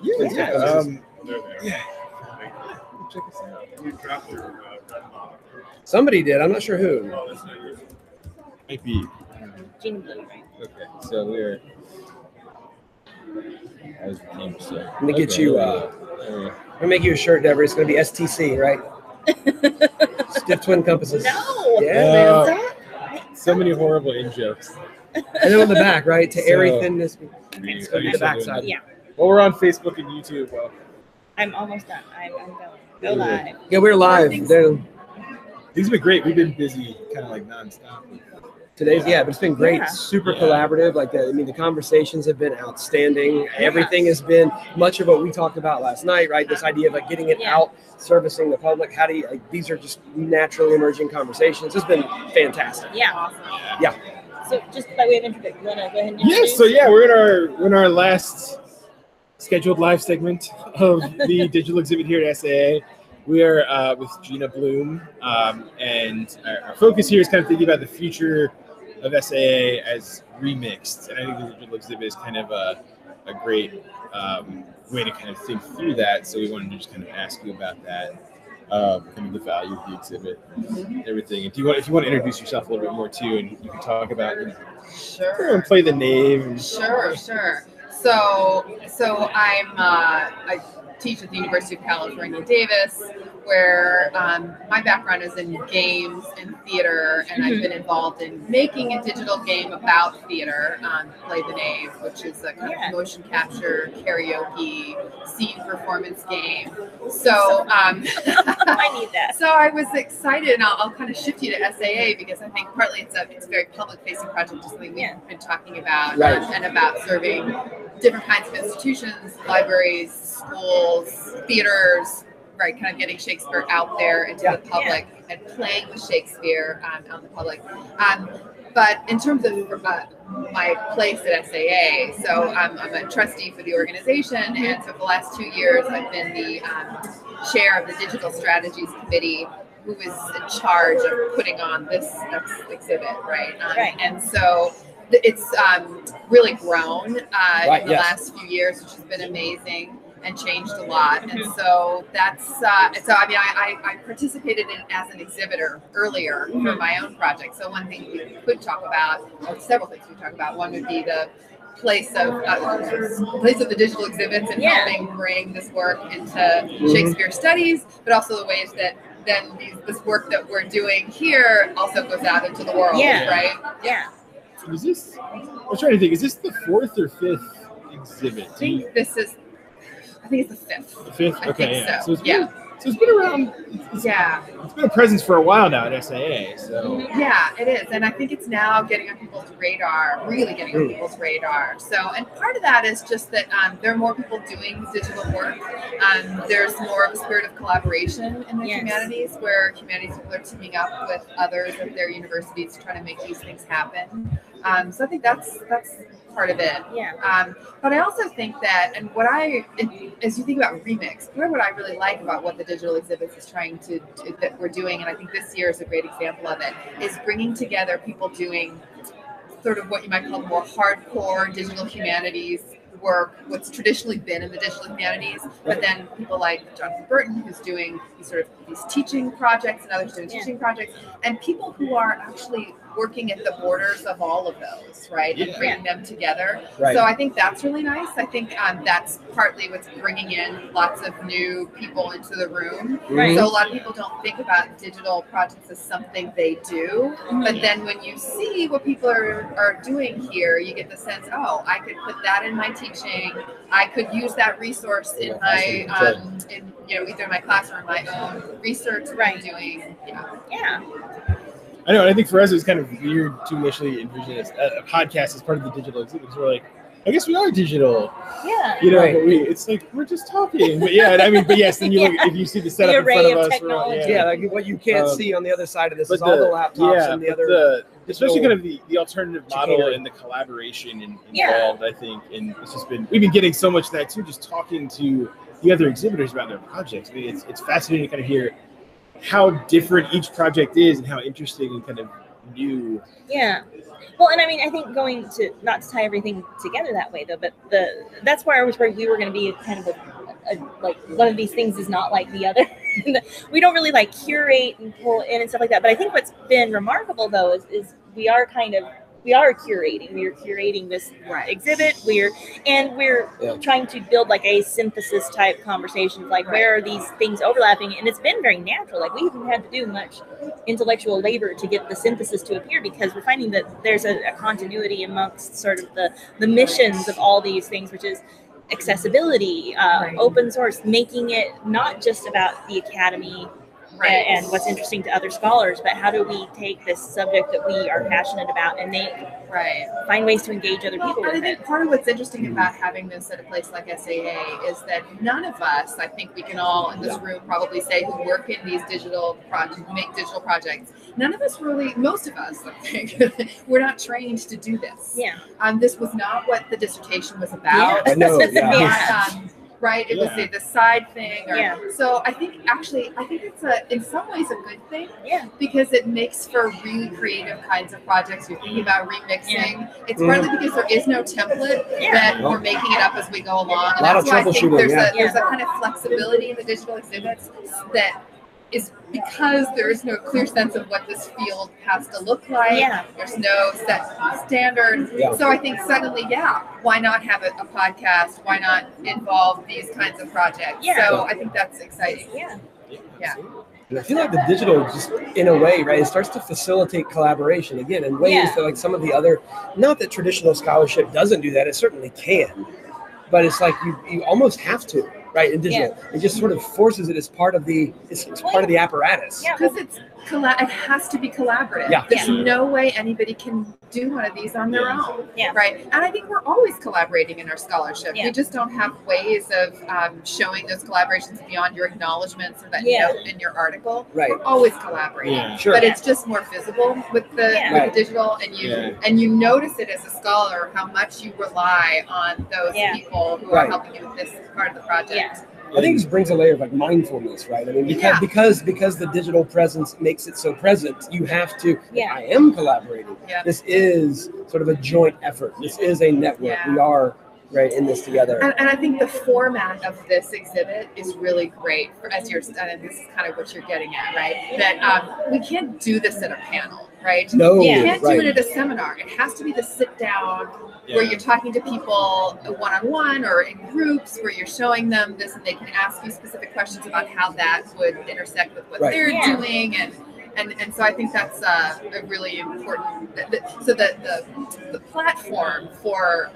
Yeah. Yeah. Check us out. You dropped your Somebody did. I'm not sure who. oh, that's not yours. Might be. Gene Blue, right? Okay, so we're. As the team said. Let me get you. I'm gonna make you a shirt, Deborah. It's gonna be STC, right? Stiff twin compasses. No. Yeah. man. So many horrible in jokes. And then on the back, right? To airy So- thinness. It's gonna be the backside. Yeah. Well, we're on Facebook and YouTube. Well, I'm almost done. I'm going. Go live. Yeah, we're live. They're- things have been great. We've been busy, kind of like nonstop. Today's but it's been great, Yeah. super Yeah. collaborative. Like the conversations have been outstanding. Everything has been much of what we talked about last night, right? This idea of like getting it Yeah. out, servicing the public. How do you like these are just naturally emerging conversations. It's been fantastic. Yeah. Awesome. Yeah. So just by way of introduction, you want to go ahead and Yes. introduce? So yeah, we're in our last scheduled live segment of the digital exhibit here at SAA. We are with Gina Bloom, and our focus here is kind of thinking about the future of SAA as remixed. And I think the digital exhibit is kind of a great way to kind of think through that. So we wanted to just kind of ask you about that, kind of the value of the exhibit, everything. If you want to introduce yourself a little bit more too, and you can talk about, Sure. and play the name. And, Sure. So I teach at the University of California, Davis, where my background is in games and theater, and I've been involved in making a digital game about theater, Play the Knave, which is a kind of motion capture, karaoke, scene performance game. So I need that. So I was excited, and I'll kind of shift you to SAA because I think partly it's a very public-facing project, just something we've been talking about, Right. and about serving different kinds of institutions, libraries, schools, theaters, right, kind of getting Shakespeare out there into the public and playing with Shakespeare out in the public. But in terms of my place at SAA, so I'm a trustee for the organization, and so for the last 2 years I've been the chair of the Digital Strategies Committee, who is in charge of putting on this exhibit, right? And so it's really grown in the last few years, which has been amazing and changed a lot. And so that's I participated in as an exhibitor earlier for my own project. So one thing we could talk about, or several things we could talk about, one would be the place of the digital exhibits and helping bring this work into Shakespeare studies, but also the ways that then this work that we're doing here also goes out into the world, right? Yeah. Is this? I'm trying to think. Is this the 4th or 5th exhibit? I think it's the 5th. The 5th. I Okay. think Yeah. so. So it's been around. It's been a presence for a while now at SAA. So. Yeah, it is, and I think it's now getting on people's radar. Really getting on people's radar. So, and part of that is just that there are more people doing digital work. There's more of a spirit of collaboration in the humanities, where humanities people are teaming up with others at their universities to try to make these things happen. So I think that's part of it. Yeah. But I also think that, and as you think about remix, part of what I really like about what the digital exhibits is trying to that we're doing, and I think this year is a great example of it, is bringing together people doing sort of what you might call more hardcore digital humanities work, what's traditionally been in the digital humanities, but then people like Jonathan Burton, who's doing these teaching projects, and others doing teaching projects, and people who are actually working at the borders of all of those, right, and bringing them together. Right. So I think that's really nice. I think that's partly what's bringing in lots of new people into the room. Right. So a lot of people don't think about digital projects as something they do, but then when you see what people are doing here, you get the sense, oh, I could put that in my teaching. I could use that resource in my either in my class or in my own research that I'm doing. Yeah. I know, and I think for us it was kind of weird to initially envision a podcast as part of the digital exhibit, because we're like, I guess we are digital. Yeah. But it's like we're just talking. But yes, then you look if you see the setup in front of us. Technology. Like what you can't see on the other side of this is all the laptops and the other. Especially kind of the alternative model and the collaboration involved, I think. And it's just we've been getting so much of that too, just talking to the other exhibitors about their projects. I mean, it's fascinating to kind of hear how different each project is and how interesting and kind of new. Yeah. Well, and I mean, I think going to, not to tie everything together that way though, but that's where I was worried we were going to be kind of like one of these things is not like the other. We don't really like curate and pull in and stuff like that. But I think what's been remarkable though is we are curating. We are curating this exhibit. We're trying to build like a synthesis type conversation. Like where are these things overlapping? And it's been very natural. Like we haven't had to do much intellectual labor to get the synthesis to appear because we're finding that there's a continuity amongst sort of the missions of all these things, which is accessibility, open source, making it not just about the academy and what's interesting to other scholars, but how do we take this subject that we are passionate about and find ways to engage other people with I think part of what's interesting about having this at a place like SAA is that none of us, I think we can all in this room probably say, who work in these digital projects, make digital projects, none of us really, most of us, I think, we're not trained to do this. Yeah. This was not what the dissertation was about. I know, Right, it was the side thing. So I think it's in some ways a good thing. Yeah. Because it makes for really creative kinds of projects. You're thinking about remixing. It's partly because there is no template that we're making it up as we go along. And that's why I think there's a kind of flexibility in the digital exhibits that is because there is no clear sense of what this field has to look like. Yeah. There's no set standard. Yeah. So I think suddenly, why not have a podcast? Why not involve these kinds of projects? Yeah. So I think that's exciting. Yeah. And I feel like the digital, just in a way, right, it starts to facilitate collaboration again in ways that like some of the other, not that traditional scholarship doesn't do that, it certainly can, but it's like you almost have to. Right, in digital, it just sort of forces it as part of the part of the apparatus. Yeah, because it has to be collaborative. Yeah. There's no way anybody can do one of these on their own. Yeah. Right, and I think we're always collaborating in our scholarship. Yeah. We just don't have ways of showing those collaborations beyond your acknowledgments or that note in your article. Right. We're always collaborating. Yeah. Sure. But it's just more visible with the digital, and you notice it as a scholar how much you rely on those people who are helping you with this part of the project. Yeah. I think this brings a layer of like mindfulness, right? I mean, because the digital presence makes it so present, you have to. I am collaborating. Yeah. This is sort of a joint effort. This is a network. Yeah. We are in this together. And I think the format of this exhibit is really great as you're studying. This is kind of what you're getting at, right? That we can't do this at a panel, right? No, you can't do it at a seminar. It has to be the sit down where you're talking to people one-on-one or in groups where you're showing them this and they can ask you specific questions about how that would intersect with what they're doing. And so I think that's a really important. So the platform for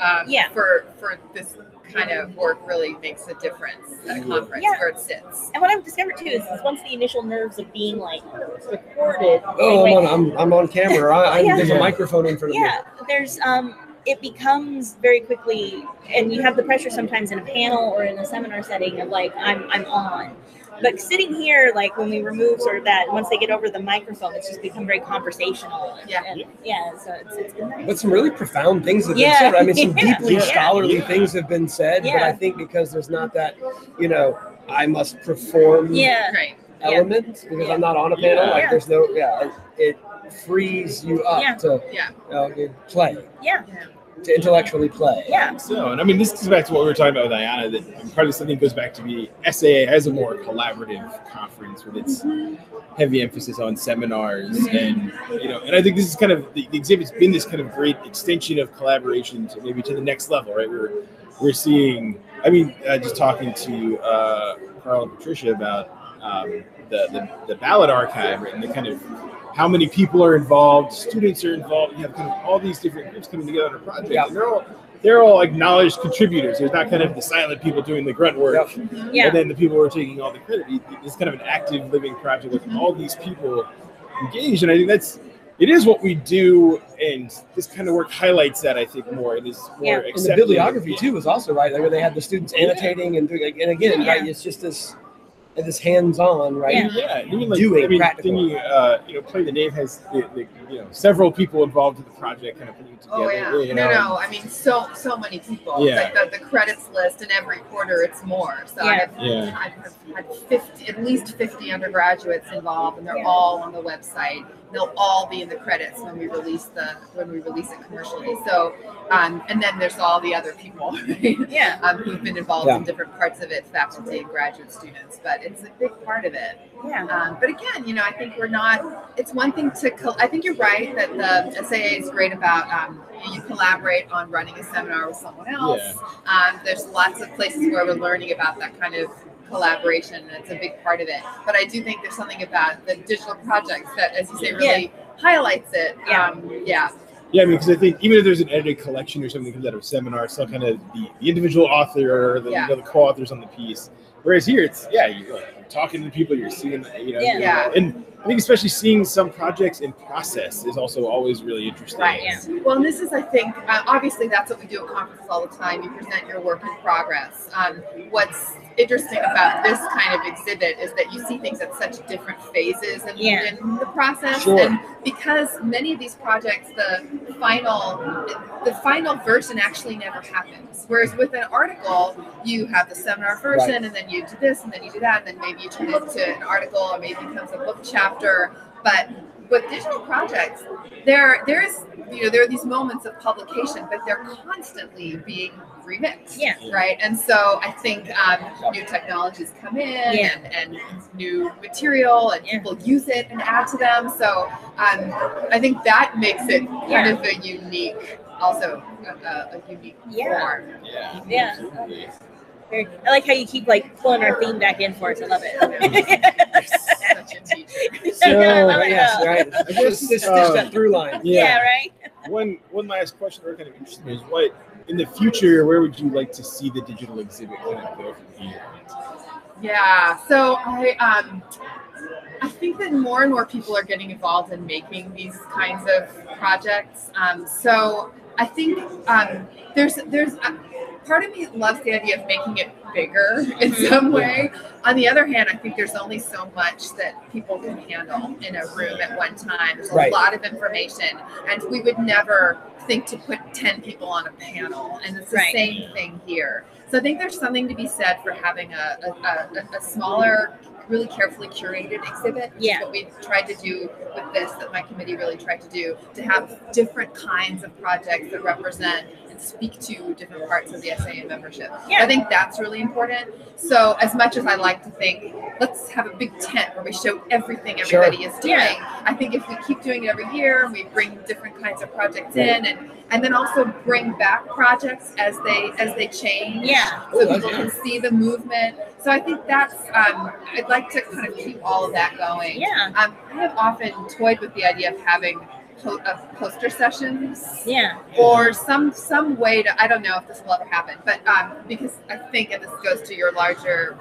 this kind of work really makes a difference at a conference where it sits. And what I've discovered too is once the initial nerves of being like recorded. I'm on camera. There's a microphone in front of me. Yeah, there's it becomes very quickly, and you have the pressure sometimes in a panel or in a seminar setting of like I'm on. But sitting here, like when we remove sort of that, once they get over the microphone, it's just become very conversational. So it's been nice. But some really profound things have been said. I mean, some deeply scholarly things have been said. But I think because there's not that, I must perform element because I'm not on a panel. Like there's no, it frees you up to play. To intellectually play. So, and I mean, this goes back to what we were talking about with Ayana, that part of something goes back to be SAA as a more collaborative conference with its heavy emphasis on seminars. And, and I think this is kind of, the exhibit's been this kind of great extension of collaboration to maybe to the next level, right? We're seeing, just talking to Carl and Patricia about the ballot archive, right? And the kind of how many people are involved, students are involved. You have kind of all these different groups coming together on a project. Yeah. And they're all acknowledged contributors. There's not kind of the silent people doing the grunt work, and then the people who are taking all the credit. It's kind of an active living project with all these people engaged. And I think it is what we do, and this kind of work highlights that, I think, more. It is more accepted. And the bibliography too was also right, like where they had the students annotating and doing, and again, right, it's just this hands-on, right? And even like practical. Play the Name has several people involved in the project, kind of putting it together. I mean, so many people. Like the credits list, and every quarter it's more. So I've had 50, at least 50 undergraduates involved, and they're all on the website. they'll all be in the credits when we release it commercially. So, and then there's all the other people, right? Who've been involved in different parts of it, faculty and graduate students. But it's a big part of it. But again, you know, I think we're not. It's one thing to. I think you're right that the SAA is great about you collaborate on running a seminar with someone else. There's lots of places where we're learning about that kind of collaboration, and it's a big part of it. But I do think there's something about the digital projects that, as you say, really highlights it. Yeah, I mean, because I think even if there's an edited collection or something that comes out of a seminar, it's still kind of the individual author or the, you know, the co-authors on the piece. Whereas here, it's you're like talking to the people, you're seeing, you know, and I think especially seeing some projects in process is also always really interesting. Right. Well, and this is, I think, obviously that's what we do at conferences all the time. You present your work in progress. What's interesting about this kind of exhibit is that you see things at such different phases in the process. And because many of these projects, the final version actually never happens. Whereas with an article, you have the seminar version, and then you do this, and then you do that, and then maybe you turn it into an article, or maybe it becomes a book chapter. But with digital projects, there are these moments of publication, but they're constantly being remixed, right? And so I think new technologies come in and new material, and people use it and add to them. So I think that makes it kind of a unique, also a unique form. I like how you keep like pulling our theme back in for us. I love it. Such a teacher. So right. I guess stitch that through line. Right. One last question that kind of interested me is, what in the future, where would you like to see the digital exhibit kind of go from here? Yeah. So I think that more and more people are getting involved in making these kinds of projects. So I think there's part of me loves the idea of making it bigger in some way. On the other hand, I think there's only so much that people can handle in a room at one time. There's a lot of information, and we would never think to put 10 people on a panel, and it's the same thing here. So I think there's something to be said for having a smaller, really carefully curated exhibit, which is what we tried to do with this, that my committee really tried to do, to have different kinds of projects that represent and speak to different parts of the SAA membership. I think that's really important. So as much as I like to think, let's have a big tent where we show everything everybody is doing, I think if we keep doing it every year, we bring different kinds of projects in, and then also bring back projects as they change, so people can see the movement. So I think that's, I'd like to kind of keep all of that going. I have often toyed with the idea of having poster sessions, or some way to, I don't know if this will ever happen, but because I think, and this goes to your larger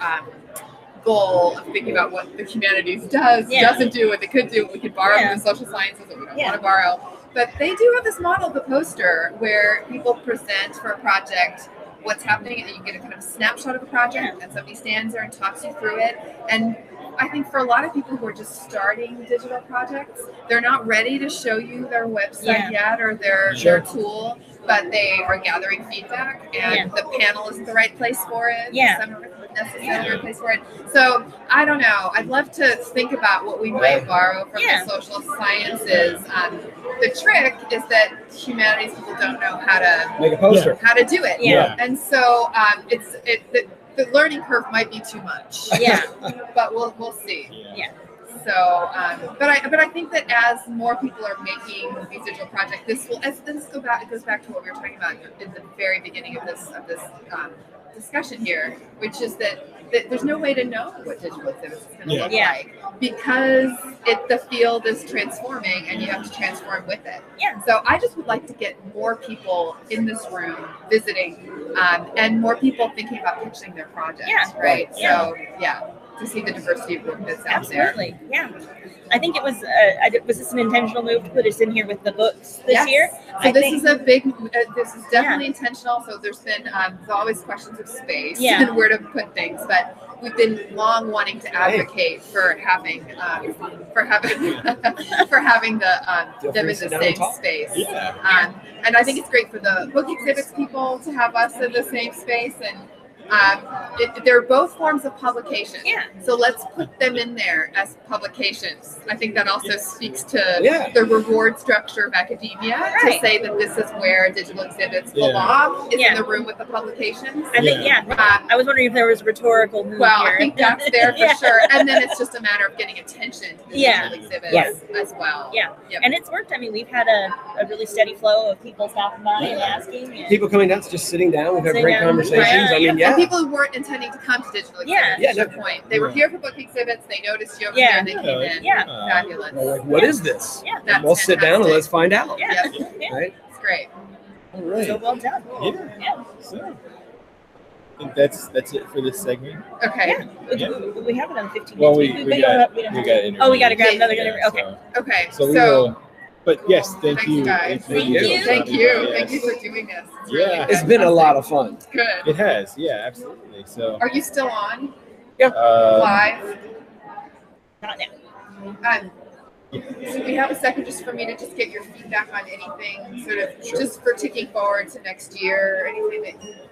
goal of thinking about what the humanities doesn't do, what they could do, what we could borrow from the social sciences that we don't want to borrow. But they do have this model of the poster where people present for a project what's happening, and you get a kind of snapshot of a project, and somebody stands there and talks you through it. And I think for a lot of people who are just starting digital projects, they're not ready to show you their website yet, or their tool, but they are gathering feedback, and the panel isn't the right place for it. Necessarily the right place for it. So I don't know. I'd love to think about what we might borrow from the social sciences. The trick is that humanities people don't know how to make a poster, how to do it. And so the learning curve might be too much. But we'll see. So, but I think that as more people are making these digital projects, it goes back to what we were talking about in the very beginning of this discussion here, which is that there's no way to know what digital exhibits is going to look like, because the field is transforming, and you have to transform with it. So I just would like to get more people in this room visiting, and more people thinking about pitching their projects. So to see the diversity of work that's out there. I think it was this an intentional move to put us in here with the books this year? So this is definitely intentional. So there's been there's always questions of space and where to put things, but we've been long wanting to advocate for having them in the same space. And I think it's great for the book exhibits people to have us in the same space, and They're both forms of publication. Yeah. So let's put them in there as publications. I think that also speaks to the reward structure of academia to say that this is where digital exhibits belong, is in the room with the publications. I think, I was wondering if there was rhetorical move well, here. I think that's there for sure. And then it's just a matter of getting attention to the digital exhibits as well. Yeah. Yep. And it's worked. I mean, we've had a really steady flow of people stopping by and asking. And people coming down, just sitting down. We've had great conversations. I mean, and people who weren't intending to come to digital exhibits, to your point. They were here for book exhibits. They noticed you over there and they came in. Fabulous. Like, what is this? That's we'll sit down and let's find out. Right? It's great. All right. So well done. So, I think that's it for this segment. Okay. We have another 15 minutes. Well, we got interviews. Oh, we got to grab another interview. Okay. Okay. So we will. But yes, thank you. Guys. Thank you. Thank you for doing this. It's really it's been a lot of fun. Good. It has. Yeah, absolutely. So. Are you still on? Yeah. Live? Not now. So we have a second just for me to just get your feedback on anything, sort of just for ticking forward to next year, anything that